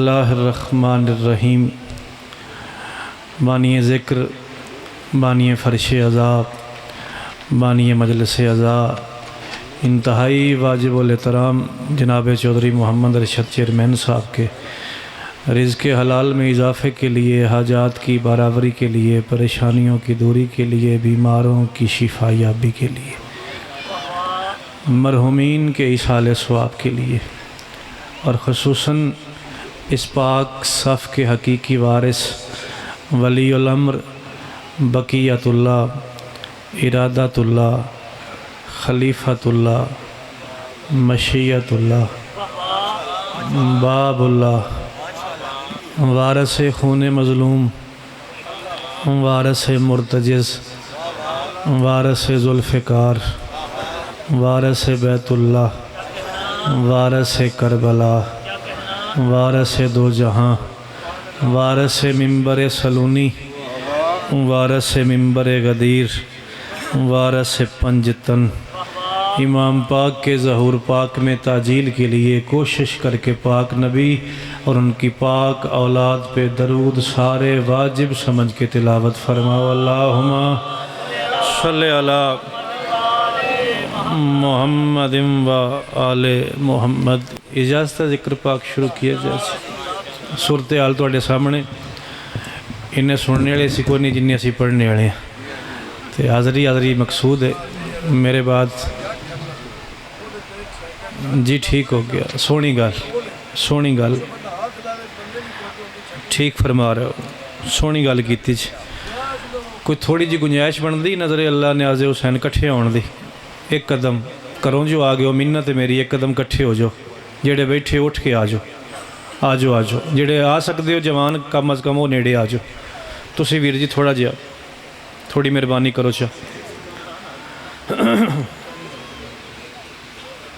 اللہ الرحمن الرحیم۔ بانی ذکر، بانی فرش عزا، بانی مجلس عزا، انتہائی واجب الاحترام جناب چودھری محمد ارشد چیئرمین صاحب کے رزق حلال میں اضافے کے لیے، حاجات کی برابری کے لیے، پریشانیوں کی دوری کے لیے، بیماروں کی شفا یابی کے لیے، مرحومین کے ایصال ثواب کے لیے، اور خصوصاً اس پاک صف کے حقیقی وارث ولی الامر بقیت اللہ، ارادت اللہ، خلیفۃ اللہ، مشیت اللہ، باب اللہ، وارث خون مظلوم، وارث مرتجز، وارث ذوالفقار، وارث بیت اللہ، وارث کربلا، وارث دو جہاں، وارث منبر سلونی، وارث منبر غدیر، وارث پنجتن، امام پاک کے ظہور پاک میں تعجیل کے لیے کوشش کر کے پاک نبی اور ان کی پاک اولاد پہ درود سارے واجب سمجھ کے تلاوت فرماؤ۔ اللہم صلی علی محمد و آل محمد۔ اجازت ذکر پاک شروع کیا جائے۔ صورتحال تواڈے سامنے انہیں سننے والے سی کوئی نہیں جنہیں اسی پڑھنے والے ہیں، تو حاضری مقصود ہے میرے بعد۔ جی ٹھیک ہو گیا، سونی گل ٹھیک فرما رہے ہو، سونی گل کیتی جی۔ کوئی تھوڑی جی گنجائش بن دی نظر اللہ نیاز حسین کٹھے آن دی، ایک قدم کروں جو آ گئے، منت ہے میری، ایک قدم کٹھے ہو جاؤ، جڑے بیٹھے اٹھ کے آ جاؤ، جڑے آ سکتے ہو جوان کم از کم وہ نیڑے آ جاؤ۔ تسی ویر جی تھوڑا جہا تھوڑی مہربانی کرو چا۔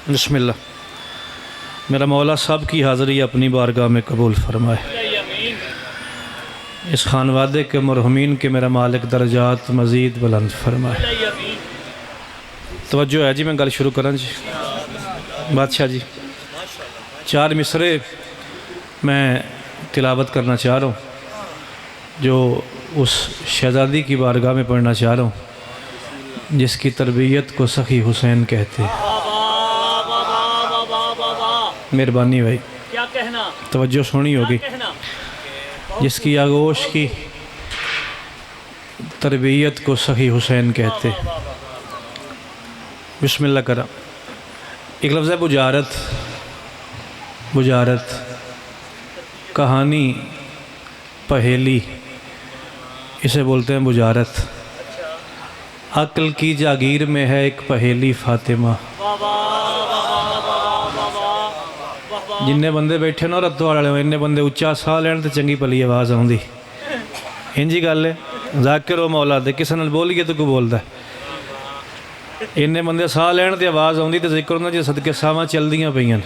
بسم اللہ۔ میرا مولا صاحب کی حاضری اپنی بارگاہ میں قبول فرمائے، اس خانوادے کے مرحومین کے میرا مالک درجات مزید بلند فرمائے۔ توجہ ہے جی، میں گل شروع کروں جی۔ بادشاہ جی 4 مصرے میں تلاوت کرنا چاہ رہا ہوں، جو اس شہزادی کی بارگاہ میں پڑھنا چاہ رہا ہوں جس کی تربیت کو سخی حسین کہتے ہیں۔ مہربانی بھائی، توجہ سونی ہوگی۔ جس کی آغوش کی تربیت کو سخی حسین کہتے ہیں۔ بسم اللہ کرا۔ ایک لفظ ہے بجارت، کہانی، پہیلی، اسے بولتے ہیں بجارت۔ عقل کی جاگیر میں ہے ایک پہیلی فاطمہ۔ جننے بندے بیٹھے نا رتو والے اننے بندے اچا ساہ لین تے چنگی پلی آواز آؤندی، انجی گل ہے۔ ذاکر و مولا دے کسے نال بولیے تو کوئی بولدا ہے، اننے بندے ساہ لین تے آواز آؤندی تے ذکر ہونا جی صدقے ساواں چلدیاں پئیاں۔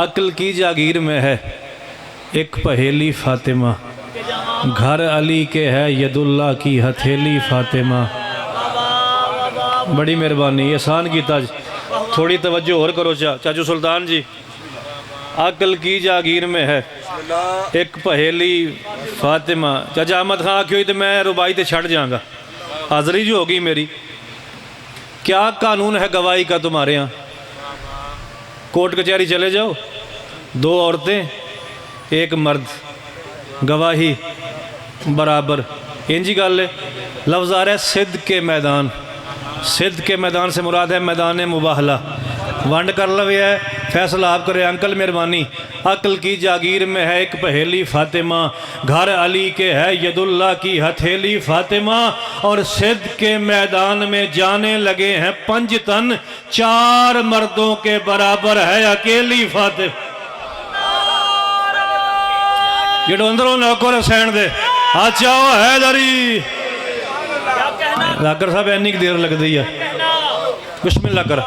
عقل کی جاگیر میں ہے ایک پہیلی فاطمہ، گھر علی کے ہے ید اللہ کی ہتھیلی فاطمہ۔ بڑی مہربانی، احسان کیتا جی، تھوڑی توجہ اور کرو چاچو سلطان جی۔ عقل کی جاگیر میں ہے ایک پہیلی فاطمہ۔ چاچا احمد خان آکھے ہوئی تو میں ربائی تے چھڑ جاؤں گا، حاضری جو ہوگی میری۔ کیا قانون ہے گواہی کا تمہارے یہاں؟ کورٹ کچہری چلے جاؤ، 2 عورتیں 1 مرد، گواہی برابر، انجی گل ہے۔ لفظ آ رہا ہے صدق کے میدان۔ صدق کے میدان سے مراد ہے میدان مباہلہ۔ ونڈ کر لوے ہے، فیصلہ آپ کرے انکل مہربانی۔ عقل کی جاگیر میں ہے ایک پہیلی فاطمہ، گھر علی کے ہے ید اللہ کی ہتھیلی فاطمہ، اور صدق کے میدان میں جانے لگے ہیں 5 تن، 4 مردوں کے برابر ہے اکیلی فاطمہ۔ جڑو اندروں نوکر حسین دے آچاؤ حیدری۔ ذاکر صاحب اینی کی دیر لگ دی ہے۔ بسم اللہ کر۔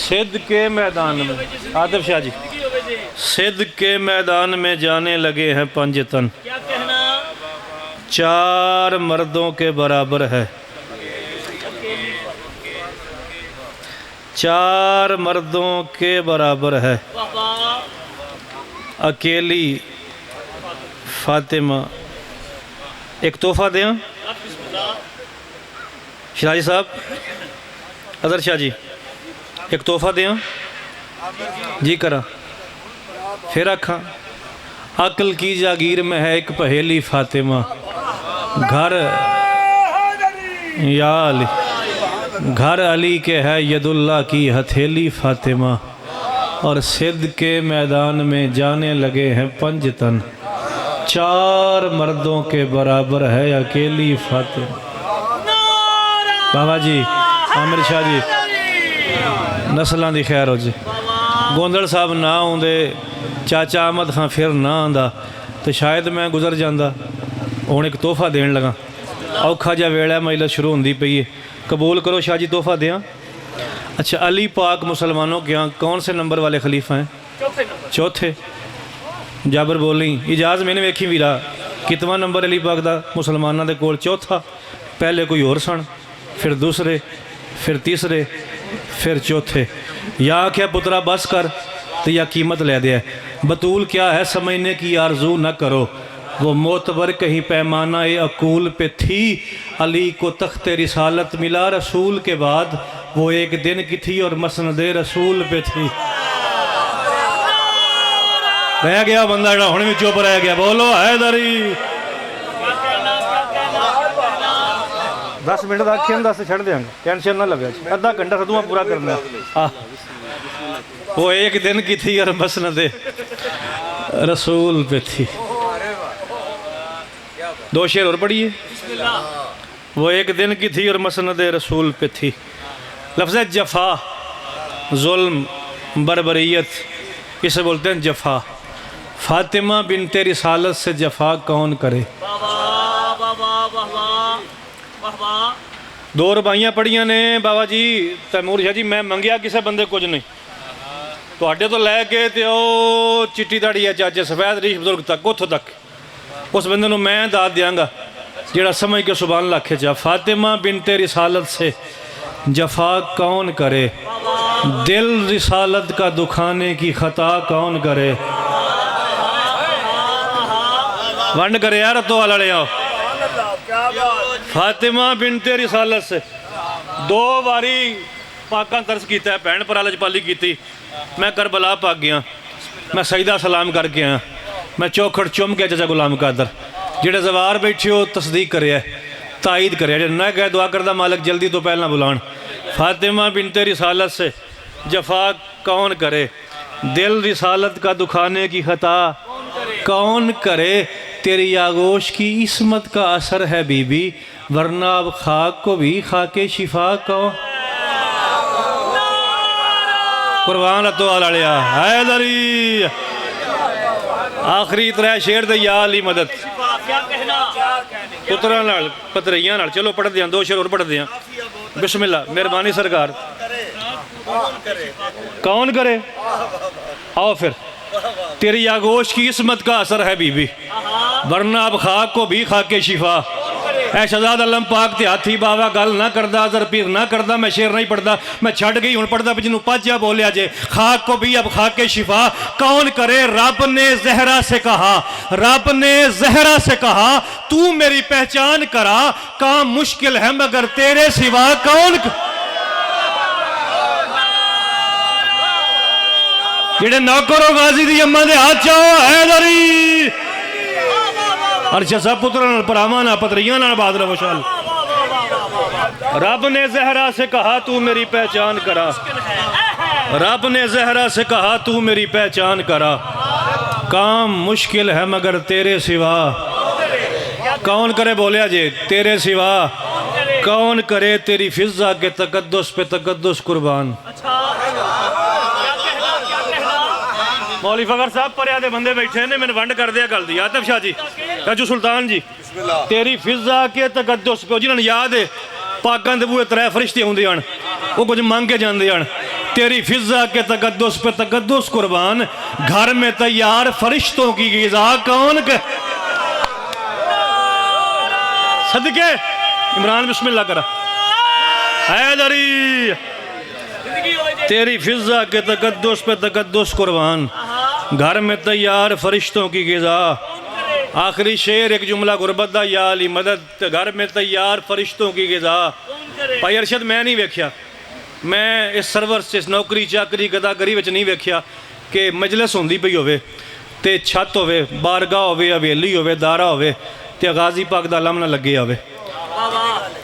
صدق کے میدان میں، عاطف شاہ جی، صدق کے میدان میں جانے لگے ہیں 5 تن، 4 مردوں کے برابر ہے۔ 4 مردوں کے برابر ہے۔ اکیلی فاطمہ. ایک تحفہ دیں شراجی صاحب، اظہر شاہ جی، ایک تحفہ دیں جی کرا پھر رکھا. عقل کی جاگیر میں ہے ایک پہیلی فاطمہ، گھر یا علی، گھر علی کے ہے ید اللہ کی ہتھیلی فاطمہ، اور صد کے میدان میں جانے لگے ہیں 5 تن، 4 مردوں کے برابر ہے اکیلی فاطمہ. بابا جی عامر شاہ جی نسلوں دی خیر ہو جی. گوندڑ صاحب نہ ہوندے، چاچا احمد خان پھر نہ آندا تو شاید میں گزر جاندہ. ہوں ایک تحفہ دین لگا، اوکھا جا ویڑا مجلس شروع ہوندی پئی ہے، قبول کرو شاہ جی تحفہ دیاں. اچھا علی پاک مسلمانوں کے ہاں کون سے نمبر والے خلیفہ ہیں؟ چوتھے. جابر بولیں اجاز میں نے ویکھی ویرا کتواں نمبر علی پاک دا مسلمانوں دے کول؟ چوتھا. پہلے کوئی اور سن، پھر دوسرے، پھر تیسرے، پھر چوتھے. یا کیا پترا بس کر تو یا قیمت لے دیا. بطول کیا ہے سمجھنے کی آرزو نہ کرو، وہ معتبر کہیں پیمانہ عقول پہ تھی. علی کو تخت رسالت ملا رسول کے بعد، وہ ایک دن کی تھی اور مسند رسول پہ تھی. رہ گیا بندہ جڑا ہن بھی چپ رہ گیا، بولو حیدری. 10 منٹ دا کھین 10 چھڑ دیاں گا، ٹینشن نہ لگا جی، آدھا گھنٹہ ختم پورا کرنا ہے. وہ ایک دن کی تھی اور مسند رسول پہ تھی. 2 شعر اور پڑھیے. وہ ایک دن کی تھی اور مسند رسول پہ تھی. لفظ جفا، ظلم، بربریت، اسے بولتے ہیں جفا. فاطمہ بنت رسالت سے جفا کون کرے؟ 2 ربائیاں پڑھیاں نے بابا جی تیمور شاہ جی. میں منگیا کسے بندے کچھ نہیں، تو اڈے تو لے کے تے او چٹی داڑی ہے چاچے سفید ریش بزرگ تک اتھوں تک اس بندے نو میں داد دیاں گا جیڑا سمجھ کے سبحان اللہ کھچا. فاطمہ بنت رسالت سے جفا کون کرے؟ دل رسالت کا دکھانے کی خطا کون کرے؟ ونڈ کرے یار تو والا لے آؤ. فاطمہ بنت رسالت سے 2 باری پاکاں ترس کیتا ہے، بہن پر آلج پالی کیتی. میں کربلا پاک گیا، میں سجدہ سلام کر کے آیا، میں چوکھڑ چوم کے چچا غلام قادر جڑے زوار بیٹھے ہو تصدیق کرے ہے، تائید کرے ہے، نہ کہے دعا کردہ مالک جلدی تو پہلنا بلان. فاطمہ بنت رسالت سے جفا کون کرے؟ دل رسالت کا دکھانے کی خطا کون کرے؟ تیری آغوش کی عصمت کا اثر ہے بی بی، ورنہ اب خاک کو بھی خاک شفا کون؟ قربان تو آلیا حیدری. آخری 3 شعر دے یا علی مدد پترہ نال پتریاں نال. چلو پڑھ دیاں 2 شعر اور پڑھ دیاں. بسم اللہ مہربانی سرکار. کون کرے؟ آؤ پھر. تیری آغوش کی عصمت کا اثر ہے بی بی، ورنہ اب خاک کو بھی خاک شفا. اے شہزاد علم پاک تے ہاتھی باوا گل نہ کردہ، ذر پیر نہ کردہ. میں شعر نہیں پڑھدا، میں چھڑ گئی ہوں پڑھدا پہ جنوں پاچیا بولیا جے. خاک کو بھی اب خاک شفا کون کرے؟ رب نے زہرا سے کہا، رب نے زہرا سے کہا تو میری پہچان کرا. کام مشکل ہے مگر تیرے سوا کون جڑے نوکرو غازی دی اماں دے ہاتھ چاہو حیدری. ارشا پتران پراوانا پتریانا باد رہو شال. رب نے زہرا سے کہا تو میری پہچان کرا، رب نے زہرا سے کہا تو میری پہچان کرا. کام مشکل ہے مگر تیرے سوا کون کرے؟ بولیا جے تیرے سوا کون کرے؟ تیری فضا کے تقدس پہ تقدس قربان. مولوی فخر صاحب پریا دے بندے بیٹھے نے، میں نے ونڈ کر دیا گل دی. آتف شاہ جی، راجو سلطان جی، تیری فضا کے تقدس پہ جنہوں نے یاد ہے پاکاں دے بوئے 3 فرشتے ہوندے ہن، وہ کچھ مانگ کے جاندے ہن. تیری فضا کے تقدس پہ تقدس قربان، گھر میں تیار فرشتوں کی غذا کون کے؟ صدقے عمران بسم اللہ کرا. حیدری تیری فضا کے تقدس پہ تقدس قربان، گھر میں تیار فرشتوں کی غذا. آخری شعر ایک جملہ غربت دا یا علی مدد. گھر میں تیار فرشتوں کی غذا. بھائی ارشد میں نہیں ویکھیا, میں اس سرور سے اس نوکری چاکری گداگری وچ نہیں ویکھیا کہ مجلس ہوندی پئی ہوے تے چھت ہوے, بارگاہ ہوے, حویلی ہوے, دارا ہوے تے غازی پاک دا علم نہ لگے ہوے.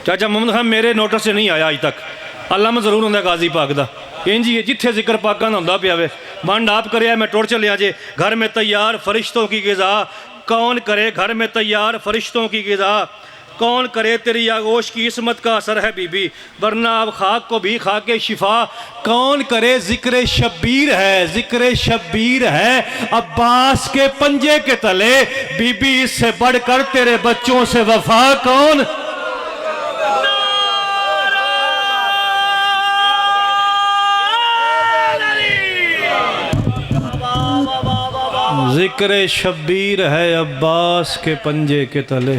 چاچا محمد خان میرے نوٹس سے نہیں آیا اج تک. علم ضرور ہوندا غازی پاک دا. انجی جتھے ذکر پاکاں دا ہوندا پیا وے بانڈ آپ کریا میں ٹوڑ چلیا جے. گھر میں تیار فرشتوں کی غذا کون کرے, گھر میں تیار فرشتوں کی غذا کون کرے, تیری آغوش کی عصمت کا اثر ہے بی بی, ورنہ اب خاک کو بھی خاک شفا کون کرے. ذکر شبیر ہے, ذکر شبیر ہے عباس کے پنجے کے تلے, بی بی اس سے بڑھ کر تیرے بچوں سے وفا کون. ذکر شبیر ہے عباس کے پنجے کے تلے,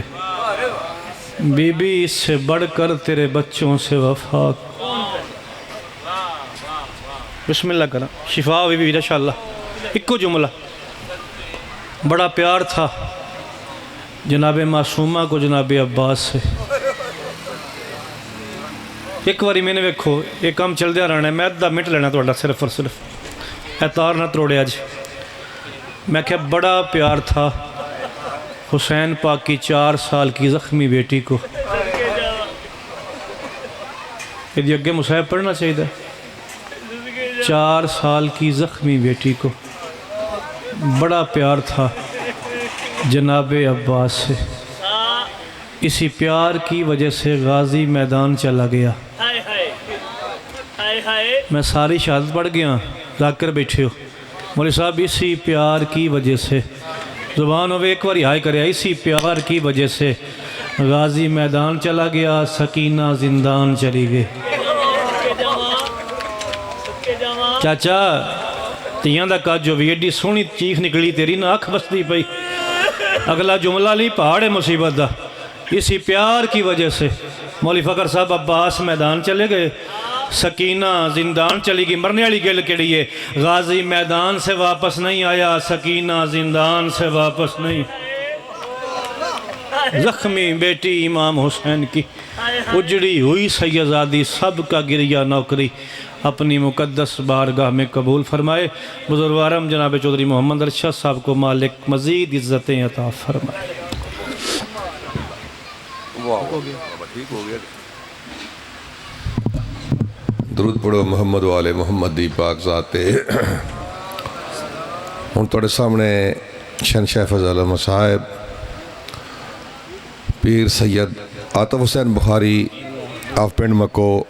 بی بی اس سے بڑھ کر تیرے بچوں سے وفا. بسم اللہ کرا شفا بی بی انشاءاللہ. ایک جملہ بڑا پیار تھا جناب معصومہ کو جناب عباس سے. ایک باری میں نے ویکھو یہ کام چل دیا رہنا ہے, میں ادھا منٹ لینا تو صرف اور صرف اعتار نہ تروڑے. اج میں کہا بڑا پیار تھا حسین پاک کی 4 سال کی زخمی بیٹی کو. یہ اگے مصاحب پڑھنا چاہیے. 4 سال کی زخمی بیٹی کو بڑا پیار تھا جناب عباس سے. اسی پیار کی وجہ سے غازی میدان چلا گیا. میں ساری شہادت پڑھ گیا, ذاکر بیٹھے ہو مولوی صاحب. اسی پیار کی وجہ سے زبان ہوئے ایک باری ہائے کرے, اسی پیار کی وجہ سے غازی میدان چلا گیا, سکینہ زندان چلی گئی. چاچا تیاں دا کاج جو بھی ایڈی سونی چیخ نکلی تیری نہ آنکھ بستی پئی. اگلا جملہ لی پہاڑ مصیبت دا. اسی پیار کی وجہ سے مولوی فخر صاحب عباس میدان چلے گئے, سکینہ زندان چلی گئی. مرنے والی گل کیڑی ہے, غازی میدان سے واپس نہیں آیا, سکینہ زندان سے واپس نہیں. زخمی بیٹی امام حسین کی اجڑی ہوئی سیدزادی, سب کا گریہ نوکری اپنی مقدس بارگاہ میں قبول فرمائے. بزرگوارم جناب چودھری محمد ارشد صاحب کو مالک مزید عزتیں عطا فرمائے. درود پڑھو محمد و آل محمد دی پاک ذاتے. ہوں تھوڑے سامنے شہنشاہ فضل احمد صاحب پیر سید عاطف حسین بخاری آف پنڈ مکو